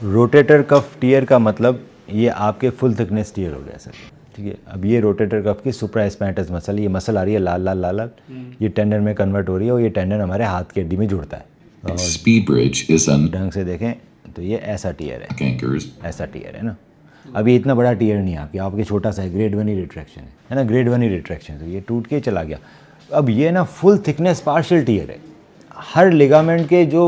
Rotator cuff tier का मतलब ये आपके फुल थिकनेस टियर हो गया सर, ठीक है। अब ये रोटेटर कफ की सुप्रास्पाइनटस मसल, ये मसल आ रही है लाल लाल लाल लाल, ये टेंडन में कन्वर्ट हो रही है और ये टेंडन हमारे हाथ की हड्डी में जुड़ता है। Speed bridge is an ढंग से देखें तो ये ऐसा टियर है, ऐसा टियर है ना। अब ये इतना बड़ा टियर नहीं है आपके छोटा सा है, ग्रेड 1 ही रिट्रैक्शन है ना, ग्रेड 1 ही रिट्रैक्शन, तो ये टूट के चला गया। अब ये ना फुल थिकनेस पार्शियल टियर है। हर लिगामेंट के जो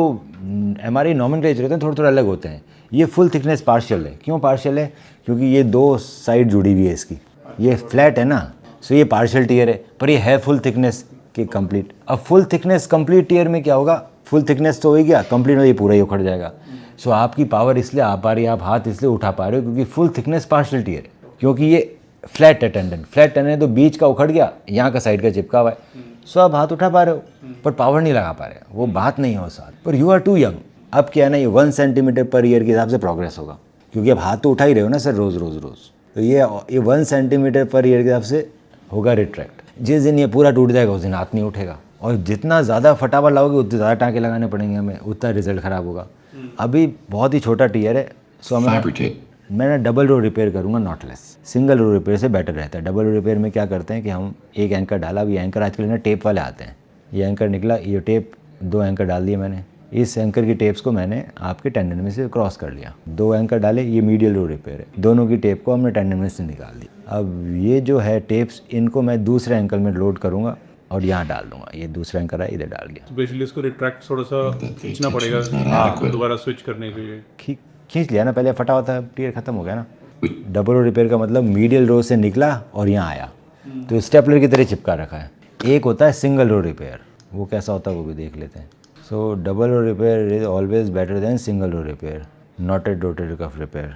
हमारे नॉमेनक्लेचर होते हैं थोड़े थोड़े अलग होते हैं, ये फुल थिकनेस पार्शियल है। क्यों पार्शियल है? क्योंकि ये दो साइड जुड़ी हुई है इसकी, ये फ्लैट है ना, सो ये पार्शियल टियर है, पर ये है फुल थिकनेस के कंप्लीट। अब फुल थिकनेस कंप्लीट टियर में क्या होगा, फुल थिकनेस तो हो ही गया, कंप्लीट में ये पूरा ही उखड़ जाएगा। सो आपकी पावर इसलिए आ पा रही है, आप हाथ इसलिए उठा पा रहे हो क्योंकि फुल थिकनेस पार्शियल टियर है, क्योंकि ये फ्लैट है टेंडन, फ्लैट टेंडन है तो बीच का उखड़ गया, यहाँ का साइड का चिपका हुआ है। सो आप हाथ उठा पा रहे हो पर पावर नहीं लगा पा रहे हो, वो बात नहीं है उस साथ। पर यू आर टू यंग। अब क्या है ना, ये 1 सेंटीमीटर पर ईयर के हिसाब से प्रोग्रेस होगा, क्योंकि अब हाथ तो उठा ही रहे हो ना सर रोज़ रोज़ रोज़, तो ये 1 सेंटीमीटर पर ईयर के हिसाब से होगा रिट्रैक्ट। जिस दिन ये पूरा टूट जाएगा उस दिन हाथ नहीं उठेगा, और जितना ज़्यादा फटाफट लाओगे उतने ज़्यादा टाँके लगाने पड़ेंगे हमें, उतना रिजल्ट ख़राब होगा। अभी बहुत ही छोटा टीयर है, सो मैं ना डबल रो रिपेयर करूँगा, knotless. Single row repair से बेटर रहता है। डबल रो रिपेयर में क्या करते हैं कि हम एक एंकर डाला, अभी एंकर आजकल ना टेप वाले आते हैं, ये एंकर निकला, ये टेप 2 एंकर डाल दिए मैंने, इस एंकर की टेप्स को मैंने आपके टेंडन में से क्रॉस कर लिया, 2 एंकर डाले, ये मीडियल रो रिपेयर है, दोनों की टेप को हमने टेंडन में से निकाल दी। अब ये जो है टेप्स, इनको मैं दूसरे एंकर में लोड करूँगा और यहाँ डाल दूंगा, ये दूसरा एंकर है इधर डाल दिया। तो बेसिकली इसको रिट्रैक्ट थोड़ा सा खींचना पड़ेगा दोबारा स्विच करने के लिए। खींच लिया ना, पहले फटा हुआ था, टियर खत्म हो गया ना। डबल रो रिपेयर का मतलब मीडियल रो से निकला और यहाँ आया, तो स्टेपलर की तरह चिपका रखा है। एक होता है सिंगल रो रिपेयर, वो कैसा होता है वो भी देख लेते हैं। So double row repair is always better than single row repair, knotted rotator cuff repair.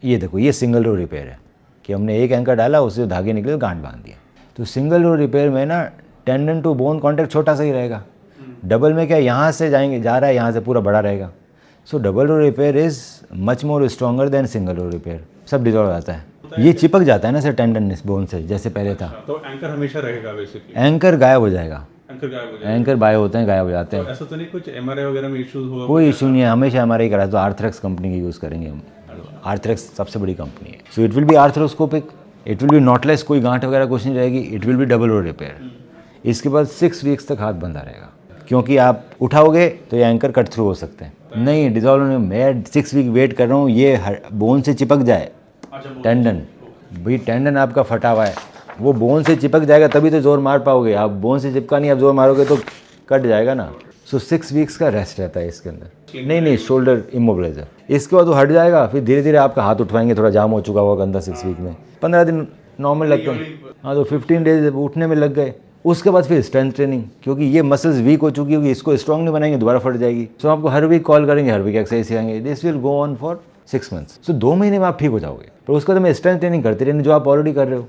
ये देखो, ये सिंगल रो रिपेयर है कि हमने एक एंकर डाला, उससे धागे निकले तो गांठ बांध दिया। तो सिंगल रो रिपेयर में ना टेंडन टू बोन कॉन्टैक्ट छोटा सा ही रहेगा, डबल में क्या यहाँ से जाएंगे, जा रहा है यहाँ से पूरा बड़ा रहेगा। So double row repair is much more stronger than single row repair. सब डिजॉल्व हो जाता है, ये चिपक जाता है ना सर टेंडन बोन से, जैसे पहले था। तो एंकर हमेशा रहेगा बेसिकली, एंकर गायब हो जाएगा, एंकर बाय होते हैं, गायब हो जाते हैं। ऐसा तो नहीं कुछ एमआरआई वगैरह में इश्यूज हुआ? कोई इशू नहीं है, हमेशा एमआरआई करा तो आर्थ्रेक्स कंपनी की यूज़ करेंगे हम, आर्थ्रेक्स सबसे बड़ी कंपनी है। So it will be arthroscopic, it will be knotless, कोई गांठ वगैरह कुछ नहीं रहेगी, it will be double row repair. इसके बाद 6 वीक्स तक हाथ बंधा रहेगा, क्योंकि आप उठाओगे तो ये एंकर कट थ्रू हो सकते हैं। नहीं डिजॉल्व नहीं, मैं 6 वीक वेट कर रहा हूँ ये बोन से चिपक जाए टेंडन। भाई टेंडन आपका फटा हुआ है, वो बोन से चिपक जाएगा तभी तो जोर मार पाओगे, आप बोन से चिपका नहीं, आप जोर मारोगे तो कट जाएगा ना। सो 6 वीक्स का रेस्ट रहता है इसके अंदर। नहीं शोल्डर इमोबिलाइजर, इसके बाद वो हट जाएगा, फिर धीरे धीरे आपका हाथ उठवाएंगे, थोड़ा जाम हो चुका होगा अंदर 6 वीक में, 15 दिन नॉर्मल लगते हैं, हाँ तो 15 डेज उठने में लग गए। उसके बाद फिर स्ट्रेंथ ट्रेनिंग, क्योंकि ये मसल्स वीक हो चुकी होगी, इसको स्ट्रॉन्ग नहीं बनाएंगे दोबारा फट जाएगी। सो आपको हर वीक कॉल करेंगे, हर वीक एक्सरसाइज सिखाएंगे, this will go on for 6 months. So 2 महीने में आप ठीक हो जाओगे, पर उसके बाद हमें स्ट्रेंथ ट्रेनिंग करते रहने, जो आप ऑलरेडी कर रहे हो।